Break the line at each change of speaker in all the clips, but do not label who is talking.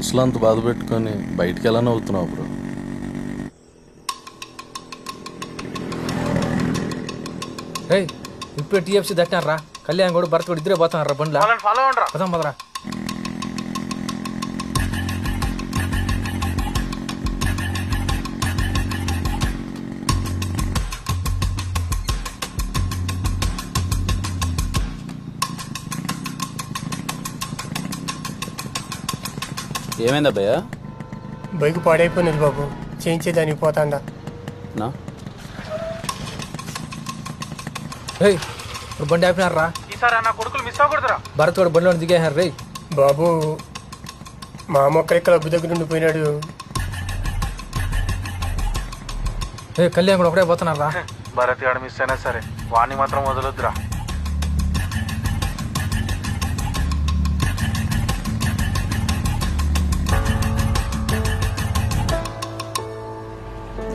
మనసులో అంత బాధ పెట్టుకొని బయటికి ఎలా నవ్వుతున్నావు బ్రో?
ఇప్పుడు టీఎఫ్సీ దట్టినారా కళ్యాణ్ కూడా భరత్ కూడా ఇద్దరే పోతున్నారా బండ్లా
ఫాలో అవ్వండి.
పదం పదరా.
ఏమైందా భయ్యా?
బైక్ పాడైపోయినది బాబు, చేయించేదానికి పోతాండా.
నా
ఇప్పుడు బండి ఆపినారా
ఈసారి నా కొడుకులు మిస్ అవ్వకూడదురా.
భరత్ కూడా బండిలో దిగేసారు రే.
బాబు మా మొక్కల క్లబ్ దగ్గర ఉండిపోయినాడు.
కళ్యాణ్ కూడా ఒకటే పోతున్నారా.
భరత్ గాడు మిస్ అయినా సరే వాణ్ణి మాత్రం వదలొద్దురా.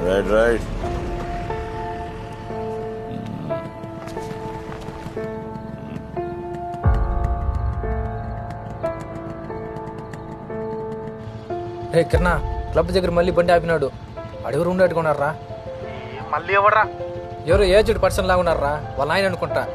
Right right.
కిరణా క్లబ్ దగ్గర మళ్ళీ బండి ఆపినాడు. అడుగురు ఉండేట్టుకున్నారా.
మళ్ళీ ఎవడరా?
ఎవరు ఏజ్డ్ పర్సన్ లాగా ఉన్నారా, వాళ్ళ ఆయన అనుకుంటా.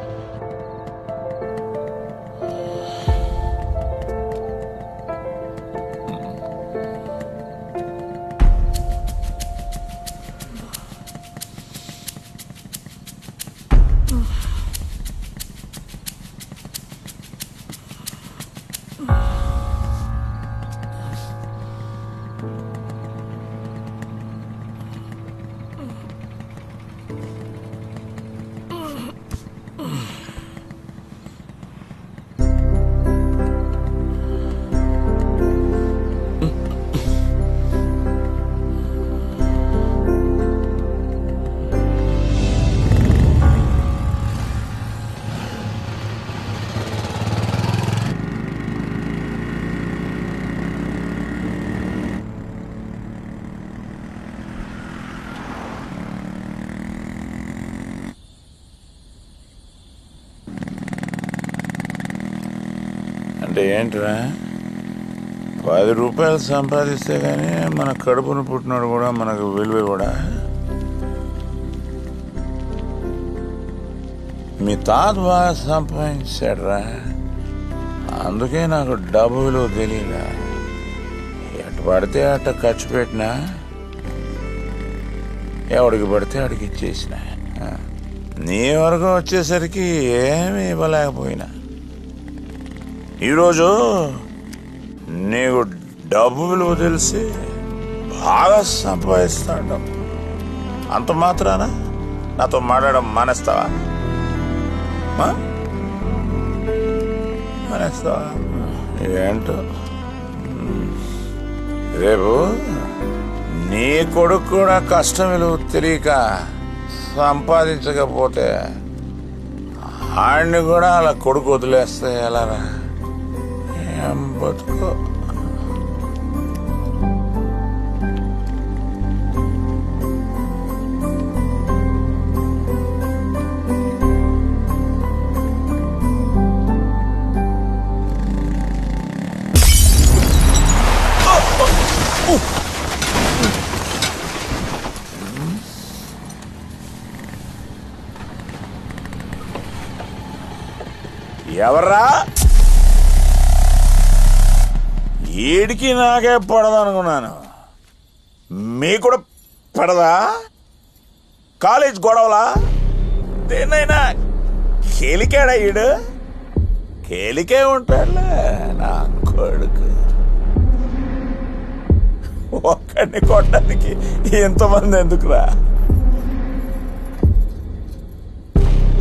అంటే ఏంట్రా, 10 రూపాయలు సంపాదిస్తే కానీ మన కడుపును పుట్టినాడు కూడా మనకు విలువ కూడా. మీ తాత బాగా సంపాదించాడురా, అందుకే నాకు డబ్బు విలువ తెలియదా. ఎటు పడితే అట్ట ఖర్చు పెట్టినా, ఎవడికి పడితే అడిగి ఇచ్చేసిన. నీ వరకు వచ్చేసరికి ఏమీ ఇవ్వలేకపోయినా, ఈరోజు నీకు డబ్బు విలువ తెలిసి బాగా సంపాదిస్తాడు. అంత మాత్రాన నాతో మాట్లాడడం మానేస్తావా? మానేస్తావా ఏంటో. రేపు నీ కొడుకు కూడా కష్టం విలువ తెలియక సంపాదించకపోతే ఆడిని కూడా అలా కొడుకు వదిలేస్తే ఎలారా? ఏం బతుకో. ఎవర్రా? ఈడికి నాకే పడదనుకున్నాను, మీకు కూడా పడదా? కాలేజ్ గొడవలా? దేన్నైనా కేలికాడా ఈడు? కేలికే ఉంటాడులే నా కొడుకు. ఒక్కడిని కొట్టడానికి ఎంతమంది ఎందుకురా?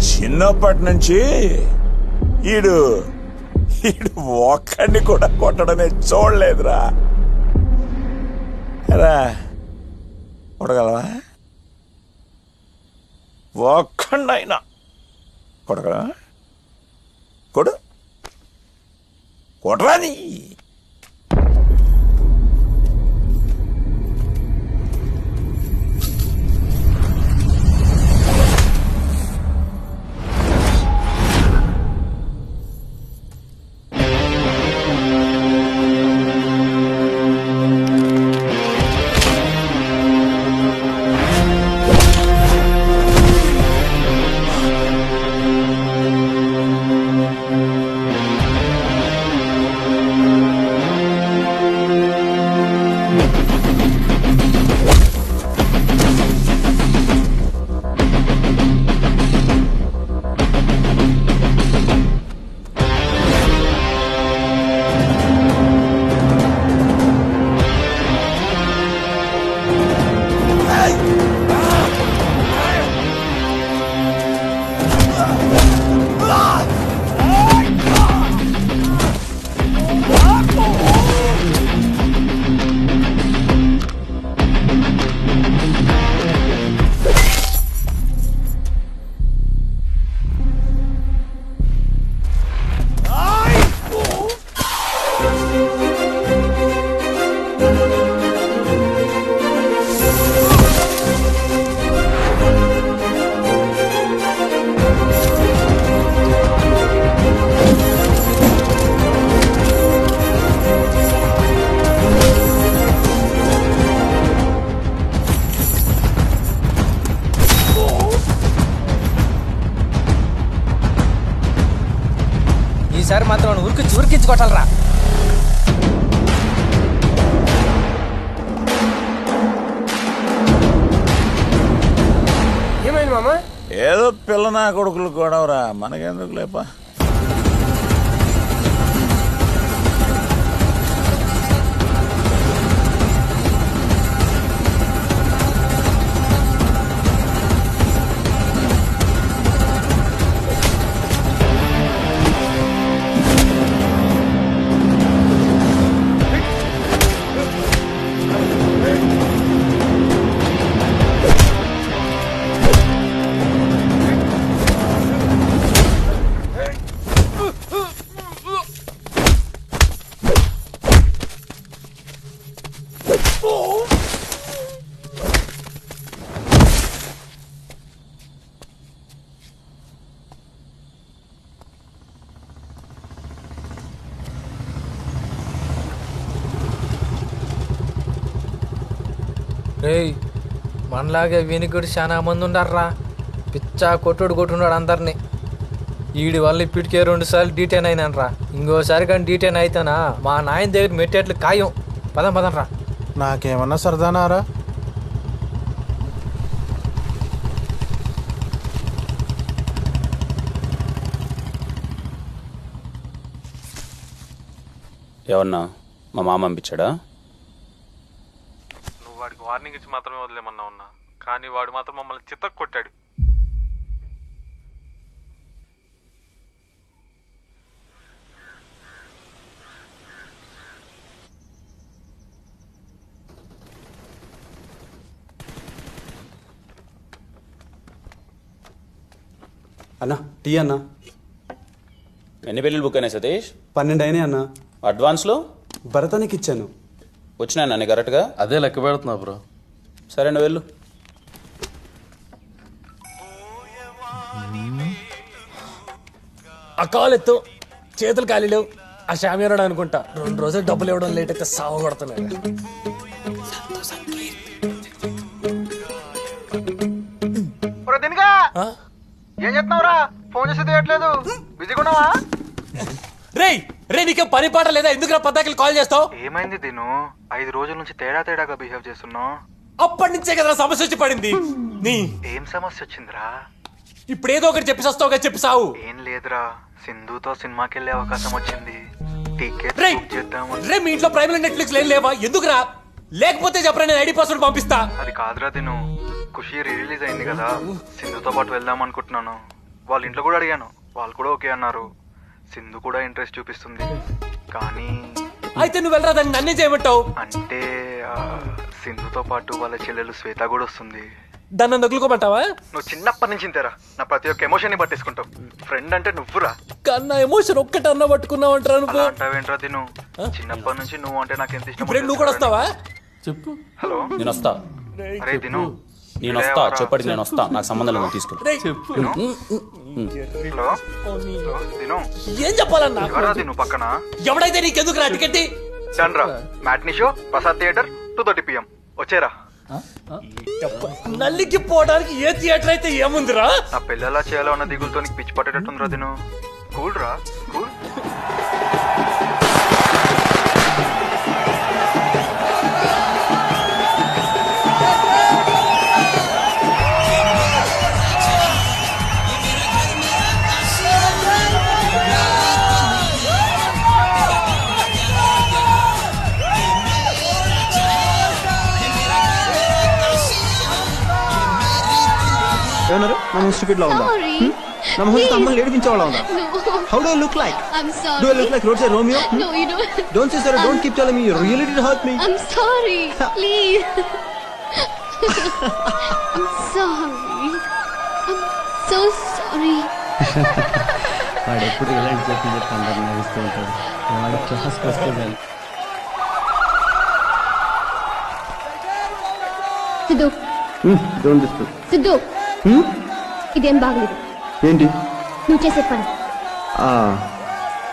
చిన్నప్పటి నుంచి ఈడు ఒక్కడిని కూడా కొట్టడమే చూడలేదురా. రా కొట్టగలవా? ఒక్కడైనా కొట్టగలవా? కొడు, కొట్టరాని.
ఈసారి మాత్రం ఉరికించి కొట్టాలరా.
ఏమైంది మామ?
ఏదో పిల్ల నా కొడుకులు గొడవరా, మనకెందుకు లేపా.
రేయ్, మనలాగే వినికుడు చాలా మంది ఉండారా. పిచ్చా కొట్టున్నాడు అందరినీ. వీడి వల్ల ఇప్పటికే 2 సార్లు డీటెయిన్ అయినానరా. ఇంకోసారి కానీ డీటెయిన్ అయితేనా మా నాయన దగ్గర మెట్టేట్లు ఖాయం. పదంరా.
నాకేమన్నా సరదానారా?
ఏమన్నా మా మామ పంపించాడా?
నువ్వు వాడికి వార్నింగ్ ఇచ్చి మాత్రమే వదిలేమన్నా ఉన్నా, కానీ వాడు మాత్రం మమ్మల్ని చిత్తకు కొట్టాడు.
అన్నా టీ అన్నా.
ఎన్ని పెళ్ళిళ్ళు బుక్ అయినాయి సతీష్?
12 అయినాయి అన్నా.
అడ్వాన్స్లో
భరతానికి ఇచ్చాను.
వచ్చినాయి అన్నీ కరెక్ట్గా?
అదే లెక్క పెడుతున్నా బ్రో.
సరే నువ్వు వెళ్ళు.
ఆ కాలు ఎత్తు, చేతులు ఖాళీ లేవు. ఆ షామియానాడు అనుకుంటా 2 రోజులు డబ్బులు ఇవ్వడం లేట్ అయితే సాగు కొడుతున్నాయి.
ఏం చెప్తున్నావురా? ఫోన్ చేసి తీయట్లేదు, బిజీగా ఉన్నావా?
రే నీకేం పని పాట లేదా? ఎందుకు పద్దాకి కాల్ చేస్తావు?
ఏమైంది దీను? 5 రోజుల నుంచి తేడాగా బిహేవ్ చేస్తున్నావు.
అప్పటి నుంచే కదా సమస్య వచ్చి పడింది.
ఏం సమస్య వచ్చిందిరా?
ఇప్పుడు ఏదో ఒకటి చెప్పి వస్తావుగా, చెప్పి సావు.
ఏం లేదురా, సింధుతో సినిమాకి వెళ్ళే అవకాశం వచ్చింది. టికెట్
రేయ్,
బుక్ చేద్దామని.
రే మీ ఇంట్లో ప్రైమ్ నెట్ఫ్లిక్స్ లేవా? ఎందుకురా? లేకపోతే చెప్పరా, నేను ఐడి పాస్వర్డ్ పంపిస్తా.
అది కాదురా దీను, ఖుషి రిలీజ్ అయింది కదా, సింధుతో పాటు వెళ్దాం అనుకుంటున్నాను. వాళ్ళ ఇంట్లో కూడా అడిగాను, వాళ్ళు కూడా ఓకే అన్నారు. సింధు కూడా ఇంట్రెస్ట్ చూపిస్తుంది, కానీ
అయితే నువ్వు వెళ్ళరా, దాన్ని నన్నే చేయమంటావు?
అంటే సింధుతో పాటు వాళ్ళ చెల్లెలు శ్వేత కూడా వస్తుంది.
దాన్ని నొగులుకోమంటావా?
నువ్వు చిన్నప్పటి నుంచి ఇంతేరా, నా ప్రతి ఒక్క ఎమోషన్ ని పట్టేసుకుంటావు. ఫ్రెండ్ అంటే నువ్వురా.
కన్నా ఎమోషన్ ఒక్కటన్నా పట్టుకున్నావంటారా నువ్వు?
అంటావేంట్రా తిను? చిన్నప్పటి నుంచి నువ్వు అంటే నాకు ఎంత ఇష్టం.
ఇప్పుడు నువ్వు కూడా వస్తావా?
చెప్పు.
హలో,
నేను వస్తా.
అరే తిను.
నేను వస్తా, చెప్పండి నేను వస్తా. నాకు సంబంధం లేదు, తీసుకెళ్ళి.
రేయ్,
హలో హలో తిను.
ఏం చెప్పాలన్నా?
ఎవరా తిను పక్కన?
ఎవడైతే నీకెందుకు రా టికెట్?
డన్ రా, matinee show, Prasad theatre, 2:30 PM. వచ్చేరా.
నల్లికి పోవడానికి ఏ థియేటర్ అయితే ఏముందిరా?
నా పిల్లలా చేయాలో అన్న దిగులతో నీకు పిచ్చి పట్టేటట్టుందిరా తిను. కూల్ రా, కూల్.
ఏమన్నారు? నా ఇన్స్టిట్యూట్ లో ఉందా? నా మొహం అమ్మని ఏడిపించే వాళ్ళ ఉందా? How do I look like?
I'm sorry.
Do I look like Roger Romeo?
No, you don't.
Don't say sorry. Don't keep telling me. You really did hurt me.
I'm sorry. Please. I'm sorry. I'm so sorry.
వాడు ఎప్పుడు ఇలాంటి చెప్పి అందరు నవ్విస్తూ ఉంటాడు. వాడు క్లాస్కి వస్తే చాలు.
Siddhu,
don't disturb.
సిద్ధు, ఇదేం బాగలేదు.
ఏంటి?
నువ్వు చేసే పని.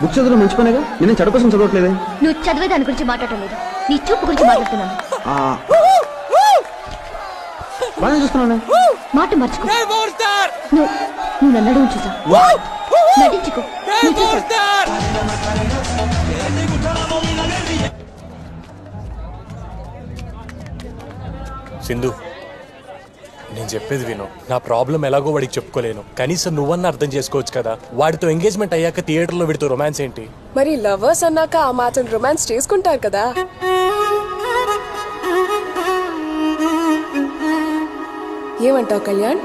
బుక్ చదవడం మంచి పనేగా. నేను చెడ కోసం చదవట్లేదే.
నువ్వు చదివే దాని గురించి మాట్లాడటం లేదు, నీ చూపు గురించి మాట్లాడుతున్నాను.
బాగా చూస్తున్నాను.
మాట మర్చుకో. నువ్వు నన్ను అడుగు చూసా. నటించుకో.
సింధు, నేను చెప్పేది విను. నా ప్రాబ్లం ఎలాగో వాడికి చెప్పుకోలేను. కనీసం నువ్వన్నా అర్థం చేసుకోవచ్చు కదా. వాడితో ఎంగేజ్మెంట్ అయ్యాక థియేటర్లో వీడితో రొమాన్స్ ఏంటి?
మరి లవర్స్ అన్నాక ఆ మాత్రం రొమాన్స్ చేసుకుంటారు కదా. ఏమంటావు కళ్యాణ్?